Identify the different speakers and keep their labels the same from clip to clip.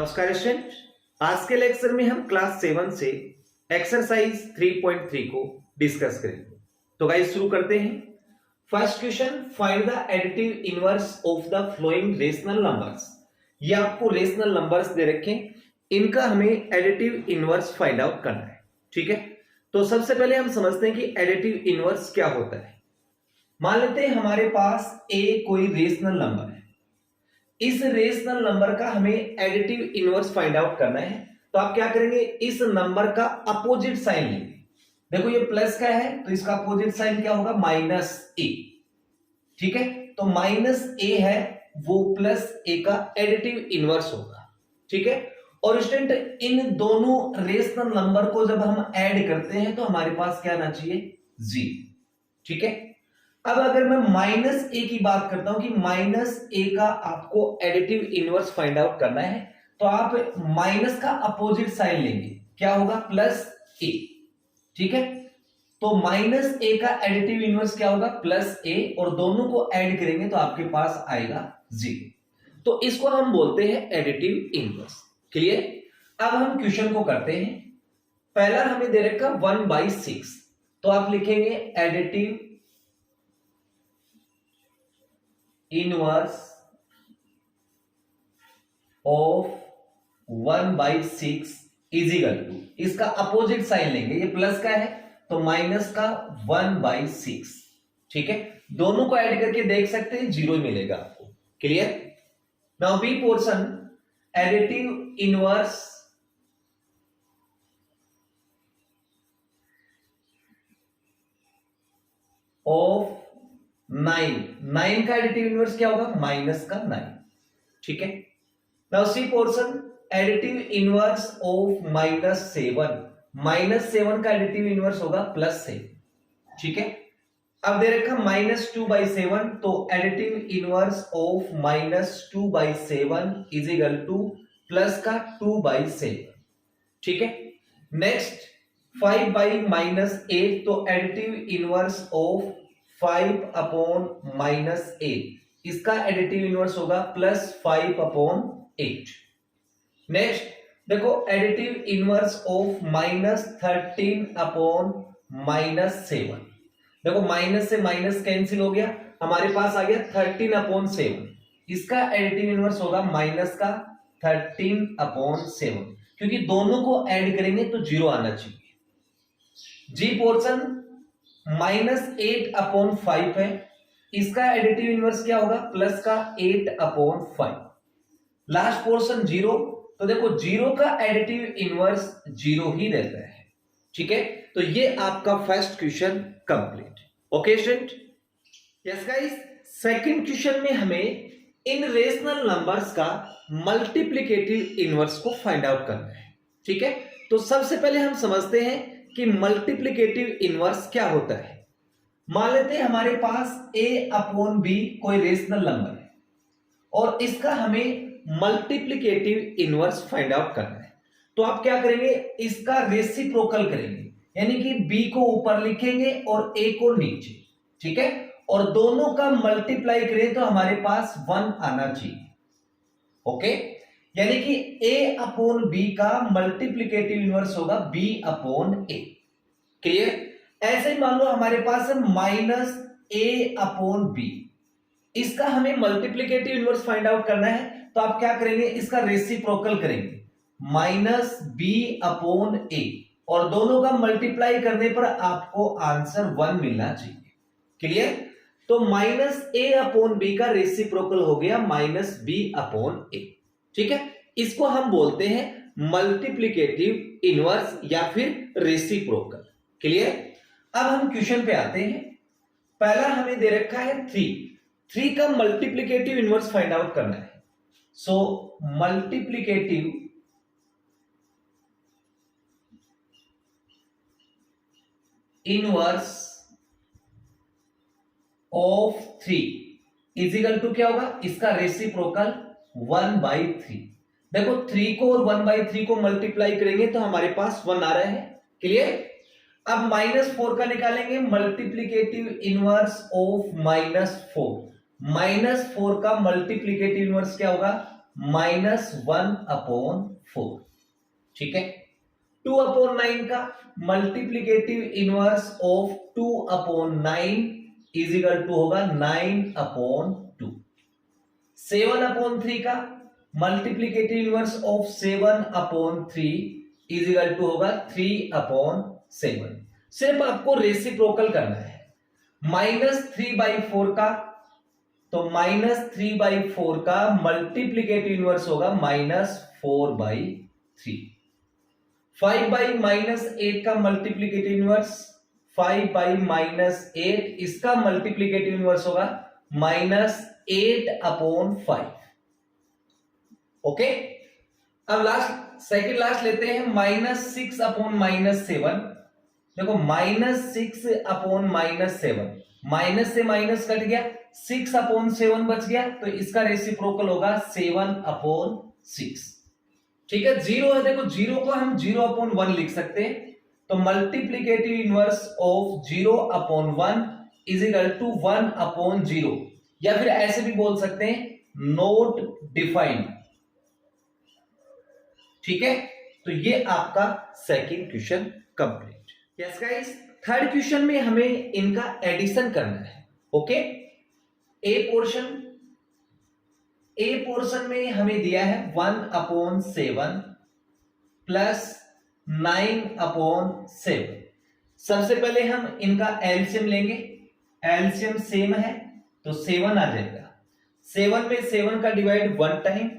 Speaker 1: नमस्कार स्टूडेंट। आज के लेक्चर में हम क्लास 7 से एक्सरसाइज 3.3 को डिस्कस करेंगे। तो गाइस शुरू करते हैं। First question, find the additive inverse of the flowing rational numbers. ये आपको रेशनल नंबर्स दे रखे हैं, इनका हमें एडिटिव इनवर्स फाइंड आउट करना है। ठीक है, तो सबसे पहले हम समझते हैं कि एडिटिव इनवर्स क्या होता है। मान लेते हैं हमारे पास ए कोई रेशनल नंबर है, इस रेशनल नंबर का हमें एडिटिव इनवर्स फाइंड आउट करना है। तो आप क्या करेंगे, इस नंबर का अपोजिट साइन लेंगे। देखो ये प्लस का है तो इसका अपोजिट साइन क्या होगा, माइनस ए। ठीक है, तो माइनस ए है वो प्लस ए का एडिटिव इनवर्स होगा। ठीक है, और स्टूडेंट इन दोनों रेशनल नंबर को जब हम ऐड करते हैं तो हमारे पास क्या आना चाहिए, 0। ठीक है, अब अगर मैं माइनस ए की बात करता हूं कि माइनस ए का आपको एडिटिव इनवर्स फाइंड आउट करना है, तो आप माइनस का अपोजिट साइन लेंगे, क्या होगा, प्लस ए। ठीक है, तो माइनस ए का एडिटिव इनवर्स क्या होगा, प्लस ए, और दोनों को ऐड करेंगे तो आपके पास आएगा 0। तो इसको हम बोलते हैं एडिटिव इनवर्स। क्लियर। अब हम क्वेश्चन को करते हैं। पहला हमें दे रखा 1/6, तो आप लिखेंगे additive inverse of 1/6 is equal to, इसका अपोजिट साइन लेंगे, ये प्लस का है तो माइनस का 1/6। ठीक है, दोनों को ऐड करके देख सकते हैं 0 मिलेगा आपको। Clear. Now B portion, additive inverse of 9 का एडिटिव इनवर्स क्या होगा, माइनस का 9। ठीक है, now C portion, additive inverse of -7 का एडिटिव इनवर्स होगा +7। ठीक है, अब दे रखा -2/7, तो additive inverse of -2/7 is equal two plus का 2/7। ठीक है, नेक्स्ट 5/-8, तो एडिटिव इनवर्स ऑफ 5/-8, इसका एडिटिव इनवर्स होगा +5/8। नेक्स्ट देखो, एडिटिव इनवर्स ऑफ -13/-7, देखो माइनस से माइनस कैंसिल हो गया, हमारे पास आ गया 13/7, इसका एडिटिव इनवर्स होगा माइनस का 13/7, क्योंकि दोनों को ऐड करेंगे तो 0 आना चाहिए। जी पोर्शन -8/5 है, इसका एडिटिव इनवर्स क्या होगा, प्लस का 8/5। लास्ट पोर्शन 0, तो देखो 0 का एडिटिव इनवर्स 0 ही रहता है। ठीक है, तो ये आपका first question complete. Okay student. Yes guys, second question में हमें इन रेशनल नंबर्स का मल्टीप्लिकेटिव इनवर्स को फाइंड आउट करना है। ठीक है, तो सबसे पहले हम समझते हैं कि मल्टीप्लिकेटिव इनवर्स क्या होता है। मान लेते हैं हमारे पास a/b कोई रेशनल नंबर है और इसका हमें मल्टीप्लिकेटिव इनवर्स फाइंड आउट करना है। तो आप क्या करेंगे, इसका रेसिप्रोकल करेंगे, यानी कि b को ऊपर लिखेंगे और a को नीचे। ठीक है, और दोनों का मल्टीप्लाई करें तो हमारे पास 1 आना चाहिए। ओके, यानी कि a/b का मल्टीप्लिकेटिव इनवर्स होगा b/a। क्लियर। ऐसे ही मान लो हमारे पास है -a/b, इसका हमें मल्टीप्लिकेटिव इनवर्स फाइंड आउट करना है, तो आप क्या करेंगे, इसका रेसिप्रोकल करेंगे, -b/a, और दोनों का मल्टीप्लाई करने पर आपको आंसर 1 मिलना चाहिए। क्लियर। तो -a/b का रेसिप्रोकल हो गया -b/a। ठीक है, इसको हम बोलते हैं मल्टीप्लिकेटिव इनवर्स या फिर रेसिप्रोकल। क्लियर। अब हम क्वेश्चन पे आते हैं। पहला हमें दे रखा है 3 का मल्टीप्लिकेटिव इनवर्स फाइंड आउट करना है। So multiplicative inverse of 3 is equal to क्या होगा, इसका रेसिप्रोकल 1/3। देखो 3 को और 1/3 को मल्टीप्लाई करेंगे तो हमारे पास 1 आ रहा है। क्लियर। अब -4 का निकालेंगे, मल्टीप्लिकेटिव इनवर्स ऑफ -4 का मल्टीप्लिकेटिव इनवर्स क्या होगा, -1/4। ठीक है। 2/9 का multiplicative inverse of 2/9 is equal to होगा 9/2। 7/3 का multiplicative inverse of 7/3 is equal to होगा 3/7। सिर्फ आपको रेसिप्रोकल करना है। -3/4 का, तो -3/4 का मल्टीप्लीकेटिव इनवर्स होगा -4/3। 5/-8 का मल्टीप्लीकेटिव इनवर्स 5/-8, इसका मल्टीप्लीकेटिव इनवर्स होगा -8/5। ओके। अब सेकंड लास्ट लेते हैं, -6/-7। देखो -6/-7, माइनस से माइनस कट गया, 6/7 बच गया, तो इसका रेसिप्रोकल होगा 7/6। ठीक है। 0 है, देखो 0 को हम 0/1 लिख सकते हैं, तो multiplicative inverse of 0/1 is equal to 1/0, या फिर ऐसे भी बोल सकते हैं नोट डिफाइंड। ठीक है। तो ये आपका second question complete. Yes guys, third question में हमें इनका एडिशन करना है। ओके। ए पोर्शन में हमें दिया है 1/7 प्लस 9/7। सबसे पहले हम इनका एलसीएम लेंगे। एलसीएम सेम है तो 7 आ जाएगा। 7 में 7 का डिवाइड 1 टाइम,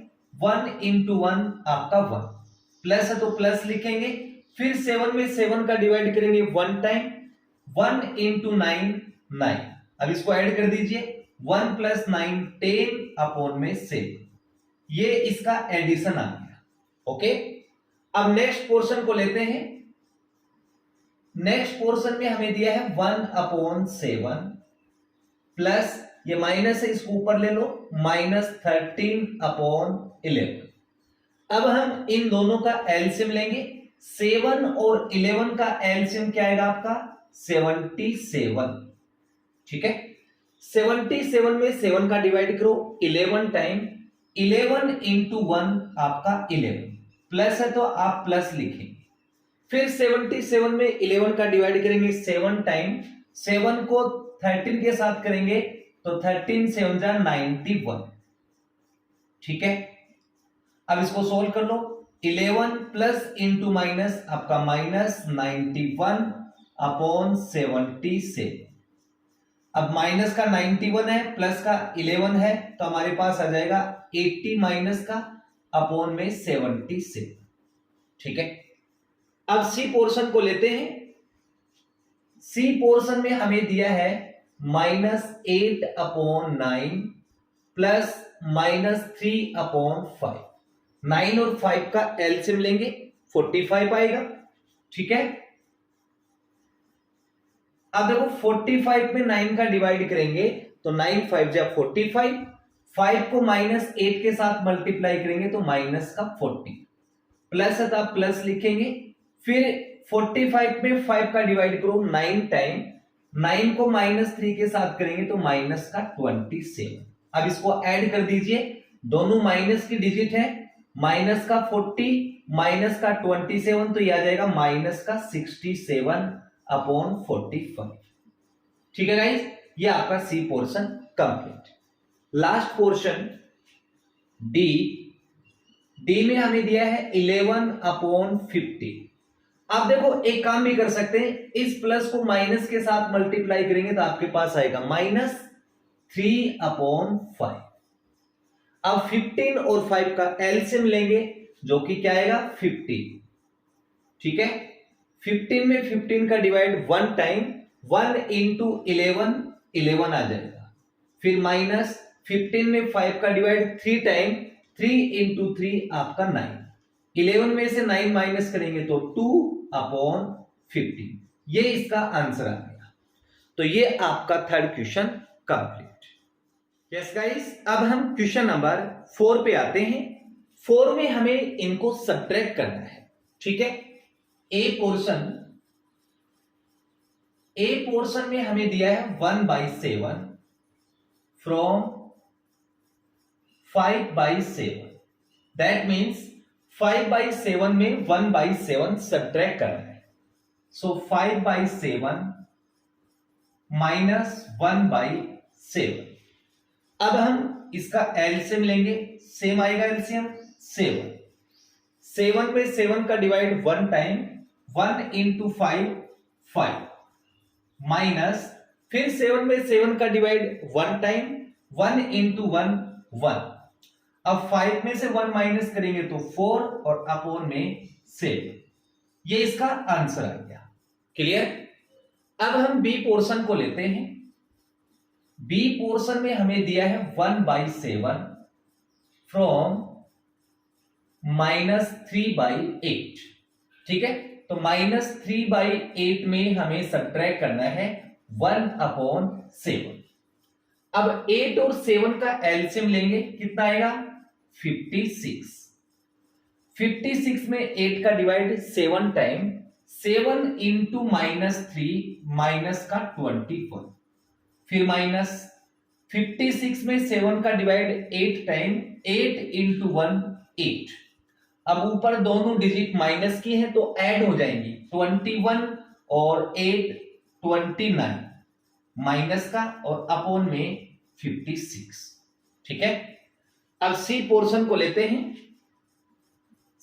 Speaker 1: 1 into 1 आपका 1, प्लस है तो प्लस लिखेंगे। फिर 7 में 7 का डिवाइड करेंगे 1 टाइम, 1 into 9 9। अब इसको ऐड कर दीजिए, 1 + 9 10/7। ये इसका एडिशन आ गया। ओके। अब नेक्स्ट पोर्शन को लेते हैं। नेक्स्ट पोर्शन में हमें दिया है 1/7 प्लस, ये माइनस है इसको ऊपर ले लो, -13/11। अब हम इन दोनों का एलसीएम लेंगे। 7 और 11 का एलसीएम क्या आएगा आपका 77। ठीक है। 77 में 7 का डिवाइड करो 11 टाइम, 11 into 1 आपका 11, प्लस है तो आप प्लस लिखेंगे। फिर 77 में 11 का डिवाइड करेंगे 7 टाइम, 7 को 13 के साथ करेंगे तो 13 7 जा 91। ठीक है। अब इसको सोल्व कर लो। 11 प्लस इंटू माइनस आपका -91/77। अब माइनस का 91 है, प्लस का 11 है, तो हमारे पास आ जाएगा 80 माइनस का अपॉन में 77। ठीक है। अब सी पोर्शन को लेते हैं। सी पोर्शन में हमें दिया है -8/9 प्लस -3/5। 9 और 5 का एलसीएम लेंगे, 45 आएगा। ठीक है। अब देखो 45 में 9 का डिवाइड करेंगे तो 9 5 जा 45, 5 को -8 के साथ मल्टीप्लाई करेंगे तो -40, प्लस है तो आप प्लस लिखेंगे। फिर 45 में 5 का डिवाइड करो 9 टाइम, 9 को -3 के साथ करेंगे तो -27। अब इसको ऐड कर दीजिए, दोनों माइनस की डिजिट है, -40 -27, तो यह आ जाएगा -67/45। ठीक है गाइस, ये आपका C portion complete. Last portion D में हमें दिया है 11/50। आप देखो एक काम भी कर सकते हैं, इस प्लस को माइनस के साथ मल्टीप्लाई करेंगे तो आपके पास आएगा -3/5। अब 15 और 5 का एलसीएम लेंगे जो कि क्या आएगा 15। ठीक है। 15 में 15 का डिवाइड 1 टाइम, 1 into 11 11 आ जाएगा। फिर -15 में 5 का डिवाइड 3 टाइम, 3 into 3 आपका 9। 11 में से 9 माइनस करेंगे तो 2/15। ये इसका आंसर आ गया। तो ये आपका third question complete. Yes guys, अब हम क्वेश्चन नंबर 4 पे आते हैं। 4 में हमें इनको सब्ट्रैक्ट करना है। ठीक है। ए पोर्शन में हमें दिया है 1/7 फ्रॉम 5/7। दैट मीन्स 5/7 में 1/7 सब्ट्रैक्ट करना है। सो 5/7 माइनस 1/7। अब हम इसका एलसीएम लेंगे, सेम आएगा एलसीएम 7। 7 में 7 का डिवाइड 1 टाइम, 1 इंटू 5 5 माइनस फिर 7 में 7 का डिवाइड 1 टाइम, 1 इंटू 1 1। अब 5 में से 1 माइनस करेंगे तो 4 और अपॉन में 7। ये इसका आंसर आ गया। क्लियर? अब हम बी पोर्शन को लेते हैं। बी पोर्शन में हमें दिया है 1/7 फ्रॉम -3/8। ठीक है, तो -3/8 में हमें सब्ट्रैक्ट करना है 1/7। अब 8 और 7 का एलसीएम लेंगे, कितना आएगा 56। 56 में 8 का डिवाइड 7 टाइम, 7 इंटू -3 माइनस का 21, फिर माइनस 56 में 7 का डिवाइड 8 टाइम, 8 इंटू 1 8। अब ऊपर दोनों डिजिट माइनस की हैं तो ऐड हो जाएंगी, 21 और 8 29 माइनस का और अपॉन में 56। ठीक है, अब सी पोर्शन को लेते हैं।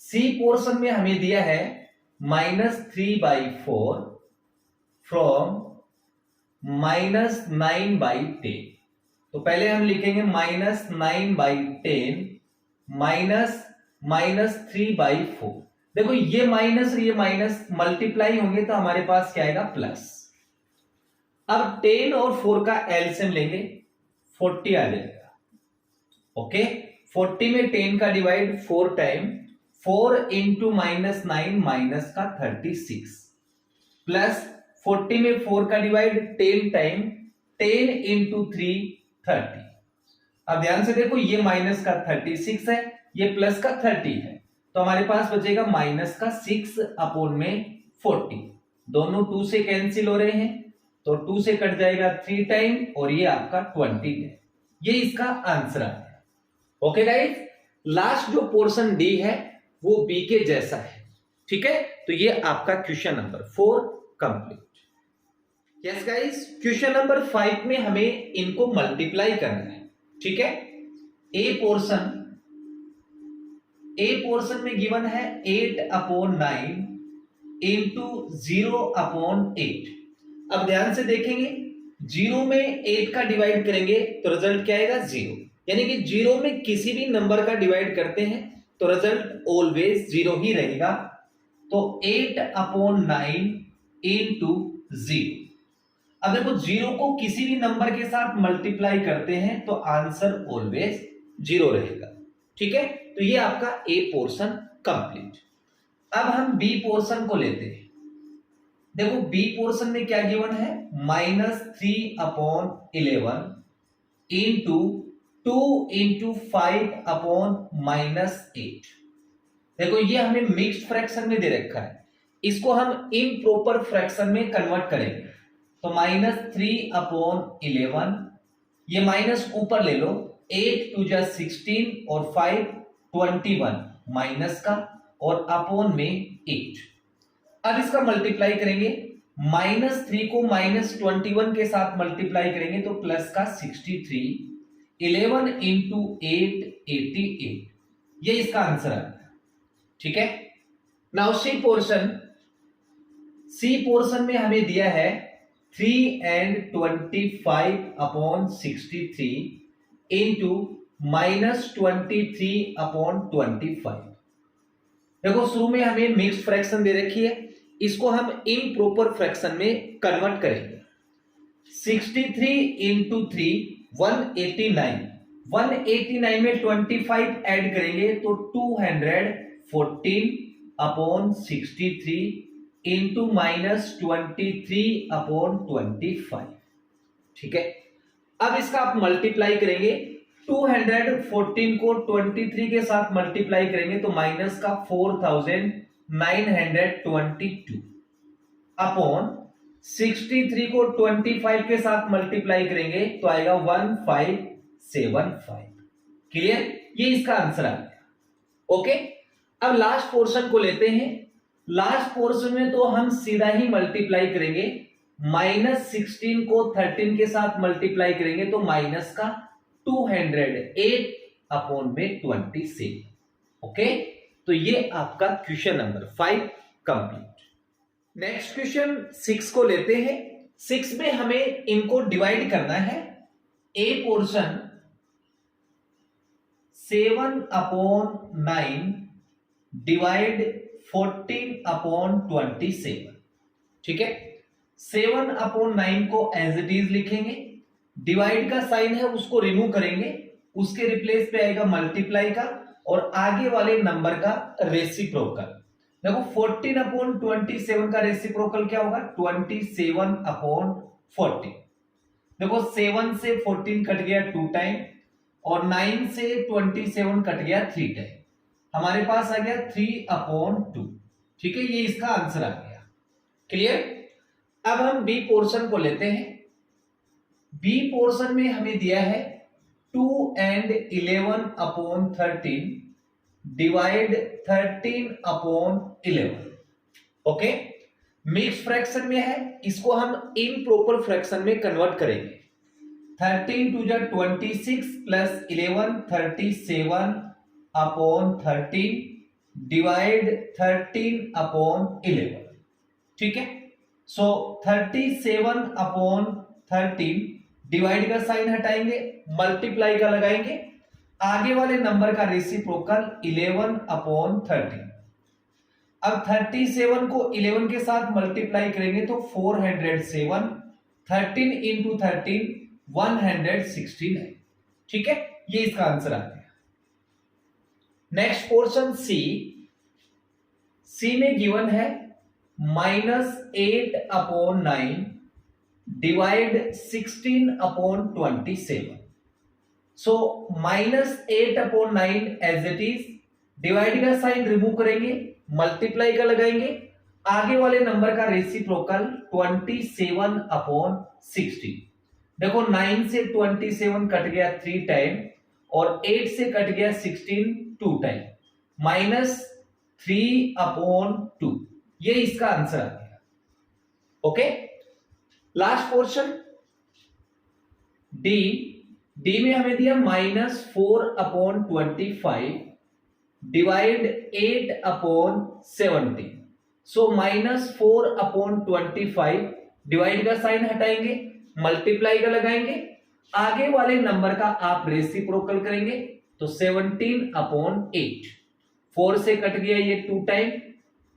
Speaker 1: सी पोर्शन में हमें दिया है -3/4 फ्रॉम -9/10। तो पहले हम लिखेंगे -9/10 माइनस -3/4। देखो ये माइनस और ये माइनस मल्टीप्लाई होंगे तो हमारे पास क्या आएगा प्लस। अब 10 और 4 का एलसीएम लेंगे, 40 आ जाएगा। ओके, 40 में 10 का डिवाइड 4 टाइम, 4 इंटू -9 माइनस का 36 प्लस 40 में 4 का डिवाइड 10 टाइम, 10 इंटू 3 30। अब ध्यान से देखो ये माइनस का 36 है, ये प्लस का 30 है, तो हमारे पास बचेगा माइनस का 6 अपॉन में 40। दोनों 2 से कैंसिल हो रहे हैं तो 2 से कट जाएगा 3 टाइम और ये आपका 20 है। ये इसका आंसर आ गया। ओके गाइस, लास्ट जो पोर्शन डी है वो बी के जैसा है। ठीक है, तो ये आपका question number 4 complete. Yes guys, question number 5 में हमें इनको मल्टीप्लाई करना है। ठीक है, ए पोर्शन में गिवन है 8/9 इंटू 0/8। अब ध्यान से देखेंगे, 0 में 8 का डिवाइड करेंगे तो रिजल्ट क्या आएगा 0, यानी कि 0 में किसी भी नंबर का डिवाइड करते हैं तो रिजल्ट ऑलवेज 0 ही रहेगा। तो 8/9 इंटू 0। अब देखो 0 को किसी भी नंबर के साथ मल्टीप्लाई करते हैं तो आंसर ऑलवेज 0 रहेगा। ठीक है, तो ये आपका ए पोर्शन कंप्लीट। अब हम बी पोर्शन को लेते हैं। देखो बी पोर्शन में क्या गिवन है, -3/11 इंटू 2 इंटू 5/-8। देखो ये हमें मिक्स्ड फ्रैक्शन में दे रखा है, इसको हम इम्प्रॉपर फ्रैक्शन में कन्वर्ट करेंगे। तो -3/11, ये माइनस ऊपर ले लो, 8 2 जा 16 और 5 21 माइनस का और अपॉन में 8। अब इसका मल्टीप्लाई करेंगे, -3 को -21 के साथ मल्टीप्लाई करेंगे तो प्लस का 63, 11 इंटू 8 88। ये इसका आंसर आ गया। ठीक है, नाउ सी पोर्शन में हमें दिया है 3 and 25/63 इंटू -23/25। देखो शुरू में हमें मिक्स्ड फ्रैक्शन दे रखी है, इसको हम इम्प्रॉपर फ्रैक्शन में कन्वर्ट करेंगे। 63 इंटू 3 189, 189 में 25 ऐड करेंगे तो 214/63 इंटू -23/25। ठीक है, अब इसका आप मल्टीप्लाई करेंगे, 214 को 23 के साथ मल्टीप्लाई करेंगे तो माइनस का 4922 अपॉन 63 को 25 के साथ मल्टीप्लाई करेंगे तो आएगा 1575। क्लियर, ये इसका आंसर आ गया। ओके, अब लास्ट पोर्शन को लेते हैं। लास्ट पोर्शन में तो हम सीधा ही मल्टीप्लाई करेंगे, -16 को 13 के साथ मल्टीप्लाई करेंगे तो माइनस का 208 अपॉन में 27। ओके, तो ये आपका question number 5 complete. Next question 6 को लेते हैं। 6 में हमें इनको डिवाइड करना है। ए पोर्शन 7/9 डिवाइड 14/27। ठीक है, 7/9 को एज इट इज लिखेंगे, डिवाइड का साइन है उसको रिमूव करेंगे, उसके रिप्लेस पे आएगा मल्टीप्लाई का और आगे वाले नंबर का रेसिप्रोकल। देखो 14/27 का रेसिप्रोकल क्या होगा, 27/40। देखो 7 से 14 कट गया 2 टाइम और 9 से 27 कट गया 3 टाइम, हमारे पास आ गया 3/2। ठीक है, ये इसका आंसर आ गया। क्लियर। अब हम बी पोर्शन को लेते हैं। बी पोर्शन में हमें दिया है 2 and 11/13 divide 13/11। Okay, mix fraction में है, इसको हम इम्प्रॉपर फ्रैक्शन में कन्वर्ट करेंगे। 13 2 जा 26 प्लस 11 37/13 डिवाइड 13/11। ठीक है, सो 37/13 डिवाइड का साइन हटाएंगे, मल्टीप्लाई का लगाएंगे, आगे वाले नंबर का रेसिप्रोकल 11/13। अब 37 को 11 के साथ मल्टीप्लाई करेंगे तो 407, 13 इंटू 13 116 है। ठीक है, ये इसका आंसर आ गया। नेक्स्ट पोर्शन सी। सी में गिवन है -8/9 divide 16/27। So -8/9 as it is, divide का साइन रिमूव करेंगे, मल्टीप्लाई का लगाएंगे, आगे वाले नंबर का रेसिप्रोकल 27/16। देखो 9 से 27 कट गया 3 टाइम और 8 से कट गया 16 2 टाइम, -3/2। ये इसका आंसर आ गया। Okay, last portion D. D में हमें दिया -4/25 डिवाइड 8/17। सो -4/25 डिवाइड का साइन हटाएंगे, मल्टीप्लाई का लगाएंगे, आगे वाले नंबर का आप रेसिप्रोकल करेंगे तो 17/8। 4 से कट गया ये 2 टाइम।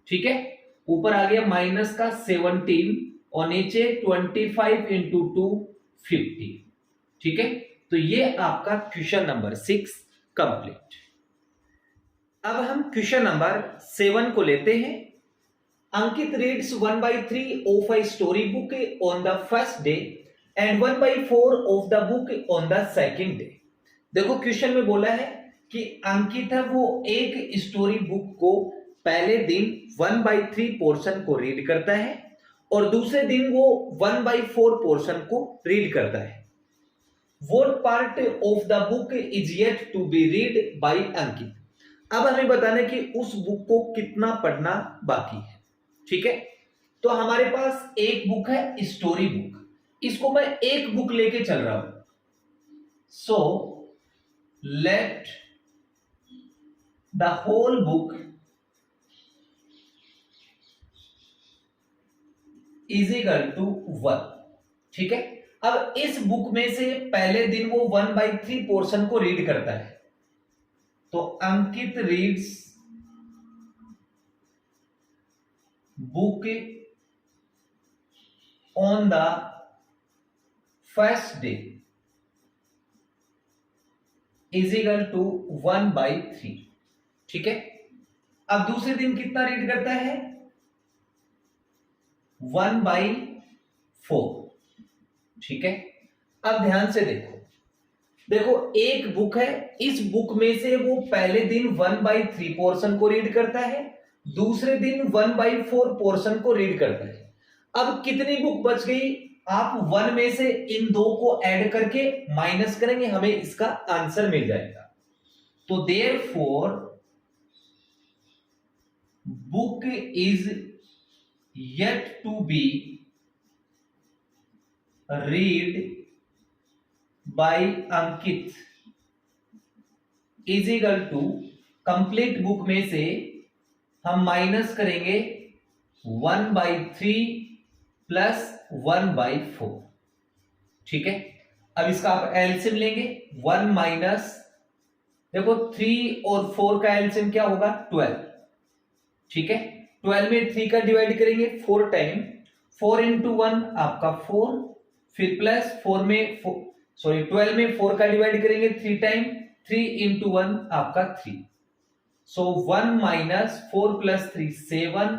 Speaker 1: ठीक है, ऊपर आ गया माइनस का 17 और नीचे 25 इंटू 2 50। ठीक है, तो ये आपका क्वेश्चन नंबर 6 कंप्लीट। अब हम क्वेश्चन नंबर 7 को लेते हैं। Ankit reads 1/3 of a story book on the first day and 1/4 of the book on the second day. देखो क्वेश्चन में बोला है कि अंकित है वो एक स्टोरी बुक को पहले दिन 1/3 पोर्शन को रीड करता है और दूसरे दिन वो 1/4 पोर्शन को रीड करता है। What part of the book is yet to be read by अंकित। अब हमें बताना है कि उस बुक को कितना पढ़ना बाकी है। ठीक है, तो हमारे पास एक बुक है स्टोरी बुक, इसको मैं एक बुक लेके चल रहा हूं। So let the whole book is equal to 1। ठीक है, अब इस बुक में से पहले दिन वो 1/3 पोर्शन को रीड करता है, तो Ankit reads book on the first day is equal to 1/3। ठीक है, अब दूसरे दिन कितना रीड करता है, 1/4। ठीक है, अब ध्यान से देखो एक बुक है, इस बुक में से वो पहले दिन 1/3 पोर्शन को रीड करता है, दूसरे दिन 1/4 पोर्शन को रीड करता है। अब कितनी बुक बच गई, आप 1 में से इन दो को ऐड करके माइनस करेंगे, हमें इसका आंसर मिल जाएगा। तो therefore book is yet to be read by Ankit is equal to complete book में से हम माइनस करेंगे 1/3 प्लस 1/4। ठीक है, अब इसका आप एलसीएम लेंगे 1 माइनस, देखो 3 और 4 का एलसीएम क्या होगा 12। ठीक है, 12 में 3 का डिवाइड करेंगे 4 टाइम, 4 इंटू 1 आपका 4, फिर प्लस 4 में 12 में 4 का डिवाइड करेंगे 3 टाइम, 3 इंटू 1 आपका 3। सो 1 माइनस 4 प्लस 3 7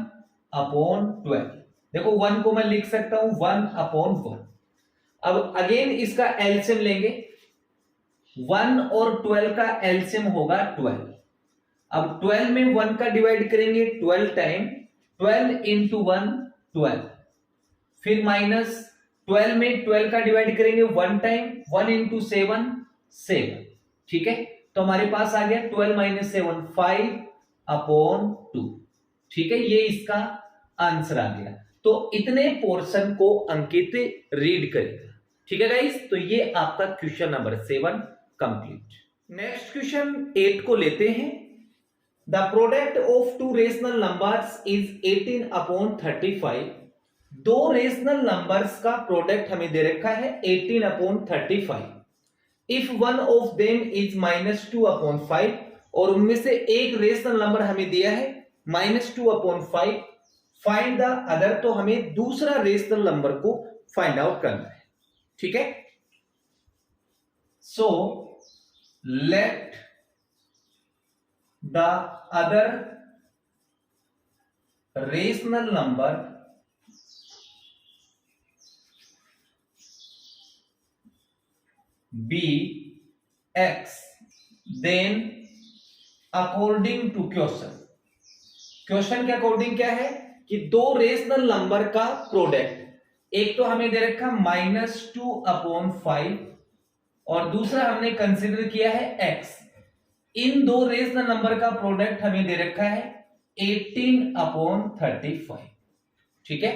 Speaker 1: अपॉन 12। देखो 1 को मैं लिख सकता हूं 1 अपॉन 1। अब अगेन इसका एलसीएम लेंगे, 1 और 12 का एलसीएम होगा 12। अब 12 में 1 का डिवाइड करेंगे 12 टाइम, 12 इंटू 1 12, फिर माइनस 12 में 12 का डिवाइड करेंगे 1 टाइम, 1 इंटू 7 7। ठीक है, तो हमारे पास आ गया 12 माइनस 7 5 अपॉन 2। ठीक है, ये इसका आंसर आ गया। तो इतने पोर्शन को अंकित रीड करेगा। ठीक है गाइस, तो ये आपका question number 7 complete. Next question 8 को लेते हैं। The product of two rational numbers is 18 upon 35। दो रेशनल नंबर्स का प्रोडक्ट हमें दे रखा है 18 upon 35। If one of them is -2 upon 5, और उनमें से एक रेशनल नंबर हमें दिया है -2 अपॉन 5, फाइंड द अदर। तो हमें दूसरा रेशनल नंबर को फाइंड आउट करना है। ठीक है, so let the other rational number be x, then according to question. Question के अकॉर्डिंग क्या है कि दो रेशनल नंबर का प्रोडक्ट, एक तो हमें दे रखा -2 अपॉन 5 और दूसरा हमने कंसीडर किया है x। इन दो रेशनल नंबर का प्रोडक्ट हमें दे रखा है 18 अपॉन 35। ठीक है,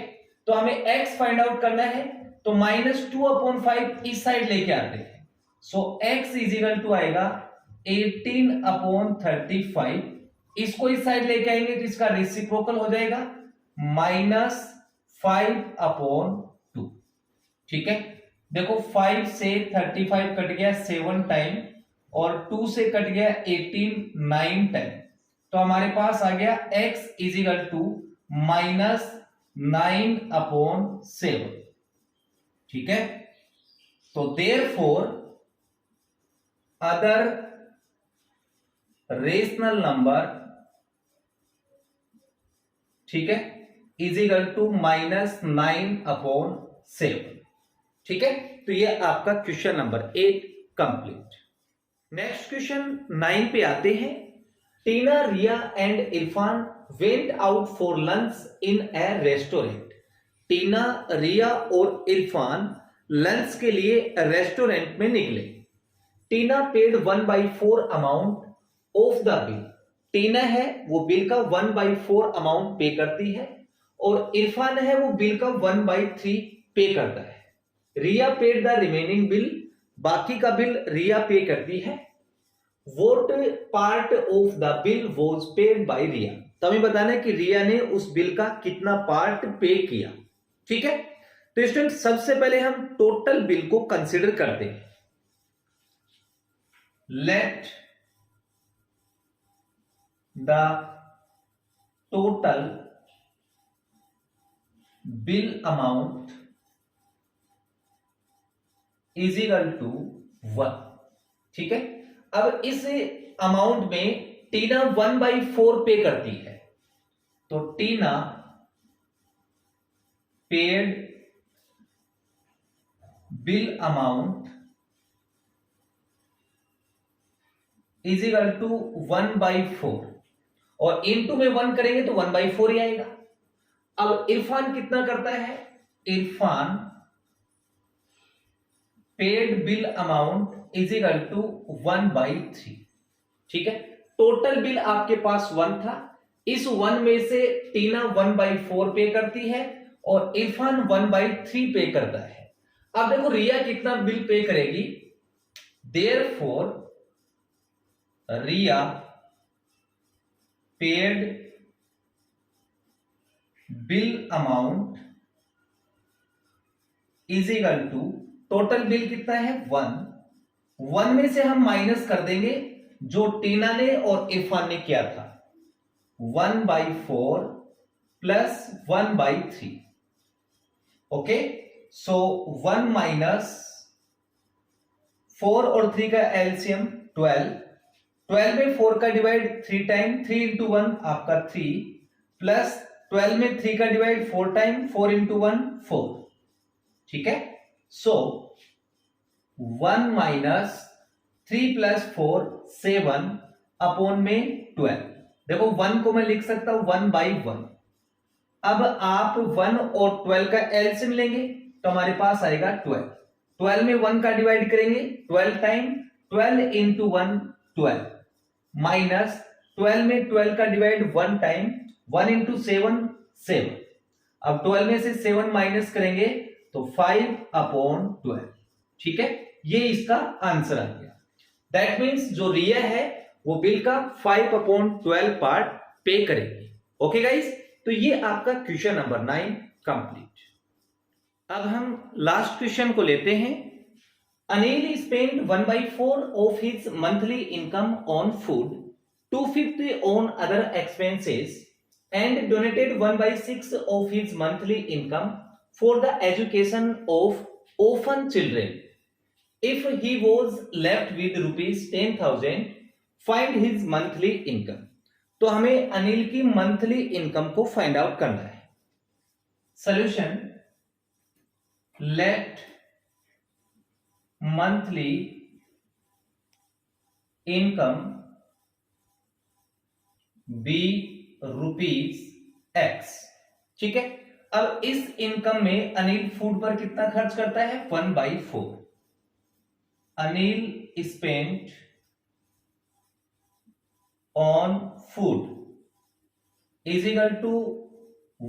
Speaker 1: तो हमें x फाइंड आउट करना है, तो -2 अपॉन 5 इस साइड लेके आते हैं। सो x इज इक्वल टू आएगा 18 अपॉन 35। इसको इस साइड लेके आएंगे तो इसका रेसिप्रोकल हो जाएगा -5 अपॉन 2। ठीक है, देखो 5 से 35 कट गया 7 टाइम और 2 से कट गया 18 9 टाइम, तो हमारे पास आ गया x is equal to -9 upon 7। ठीक है, तो देयरफॉर अदर रेशनल नंबर, ठीक है, इज इक्वल टू -9 अपॉन 7। ठीक है, तो ये आपका question number 8 complete. Next question 9 पे आते हैं। Tina, Riya and Irfan went out for lunch in a restaurant. Tina, Riya और इरफान लंच के लिए रेस्टोरेंट में निकले। Tina paid 1/4 amount of the bill. Tina है वो बिल का 1/4 अमाउंट पे करती है और इरफान है वो बिल का 1/3 पे करता है। Riya paid the remaining bill, बाकी का बिल रिया पे करती है। What part of the bill was paid by Riya. तो हमें बताना है कि रिया ने उस बिल का कितना पार्ट पे किया। ठीक है, तो स्टूडेंट सबसे पहले हम टोटल बिल को कंसीडर करते हैं। Let the total bill amount is equal to 1। ठीक है, अब इस अमाउंट में टीना 1/4 पे करती है, तो Tina paid bill amount is equal to 1/4 और इनटू में 1 करेंगे तो 1/4 ही आएगा। अब इरफान कितना करता है, Irfan paid bill amount is equal to 1/3। ठीक है, टोटल बिल आपके पास 1 था, इस 1 में से टीना 1/4 पे करती है और इरफान 1/3 पे करता है। अब देखो रिया कितना बिल पे करेगी, therefore Riya paid bill amount is equal to, total bill कितना है 1 में से हम माइनस कर देंगे जो टीना ने और इरफान ने किया था, 1/4 प्लस 1/3। ओके, सो 1 माइनस 4 और 3 का एलसीएम 12 में 4 का डिवाइड 3 टाइम, 3 इंटू 1 आपका 3, प्लस 12 में 3 का डिवाइड 4 टाइम, 4 इंटू 1 4। ठीक है, सो 1 माइनस 3 प्लस 4 7 अपॉन में 12। देखो 1 को मैं लिख सकता हूं 1/1। अब आप 1 और 12 का एलसीएम लेंगे तो हमारे पास आएगा 12। 12 में 1 का डिवाइड करेंगे 12 टाइम, 12 इंटू 1 12, माइनस 12 में 12 का डिवाइड 1 टाइम, 1 इंटू 7 7। अब 12 में से 7 माइनस करेंगे तो 5/12। ठीक है, ये इसका आंसर आ गया। दैट मीन्स जो रिया है वो बिल का 5/12 पार्ट पे करेगी। ओके गाइस, तो ये आपका क्वेश्चन नंबर 9 कंप्लीट। अब हम लास्ट क्वेश्चन को लेते हैं। Anil spend 1/4 of his monthly income on food, 2/5 on other expenses and donated 1/6 of his monthly income for the education of orphan children. If he was left with ₹10,000, find his monthly income. तो हमें अनिल की monthly income को find out करना है। Solution, let monthly income be ₹X। ठीक है, अब इस इनकम में अनिल फूड पर कितना खर्च करता है 1/4। Anil spent on food is equal to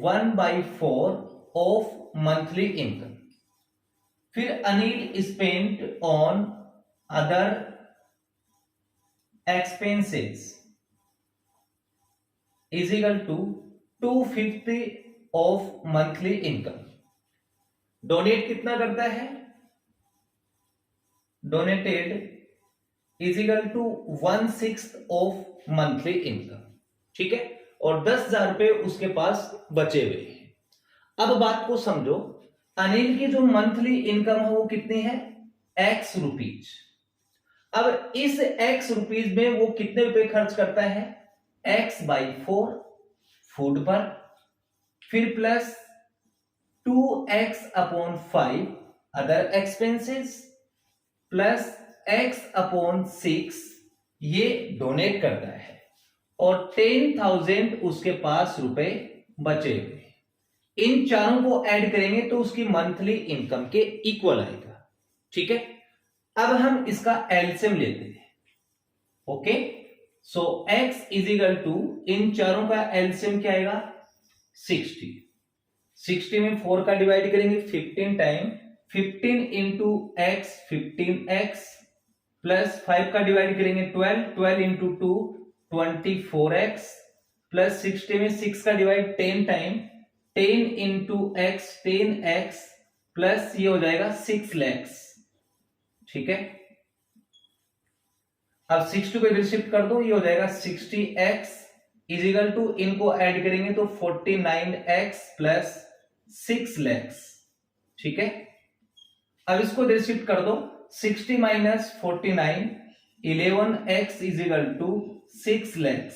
Speaker 1: 1/4 of monthly income. फिर Anil spent on other expenses is equal to 2/5 of monthly income. Donate कितना करता है, donated is equal to 1/6 of monthly income. ठीक है, और 10,000 रुपए उसके पास बचे हुए हैं। अब बात को समझो, अनिल की जो मंथली इनकम है वो कितनी है X रुपीज। अब इस X रुपीज में वो कितने रुपए खर्च करता है X/4 फूड पर, फिर plus 2X/5 other expenses, plus X/6 ये डोनेट करता है, और 10,000 उसके पास रुपए बचे हुए। इन चारों को ऐड करेंगे तो उसकी मंथली इनकम के इक्वल आएगा। ठीक है, अब हम इसका एलसीएम लेते हैं। Okay, so X is equal to, इन चारों का एलसीएम क्या आएगा 60। 60 में 4 का डिवाइड करेंगे 15 time, 15 into X 15X, plus 5 का डिवाइड करेंगे 12, 12 इंटू 2 24X, प्लस 60 में 6 का divide 10 time, 10 into X 10X, plus ये हो जाएगा 6 lakhs। ठीक है, अब 60 को इधर शिफ्ट कर दो, ये हो जाएगा 60X इज इक्वल टू, इनको ऐड करेंगे तो 49X प्लस 6 lakhs। ठीक है, अब इसको इधर शिफ्ट कर दो, 60 minus 49, 11X is equal to 6 lakhs।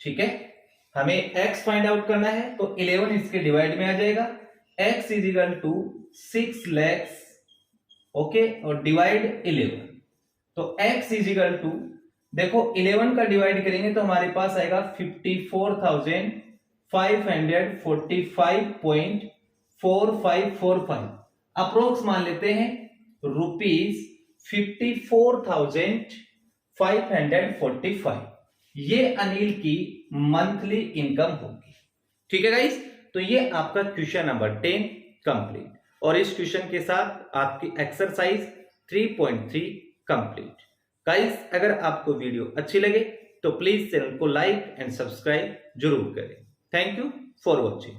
Speaker 1: ठीक है, हमें X फाइंड आउट करना है तो 11 इसके डिवाइड में आ जाएगा, X is equal to 6 lakhs। Okay, और डिवाइड 11, तो X इज इक्वल टू, देखो 11 का डिवाइड करेंगे तो हमारे पास आएगा 54,545.4545, अप्रोक्स मान लेते हैं ₹54,545। ये अनिल की मंथली इनकम होगी। ठीक है गाइस, तो ये आपका क्वेश्चन नंबर 10 कंप्लीट, और इस क्वेश्चन के साथ आपकी एक्सरसाइज 3.3 कंप्लीट। गाइस, अगर आपको वीडियो अच्छी लगे तो प्लीज चैनल को लाइक एंड सब्सक्राइब जरूर करें। Thank you for watching.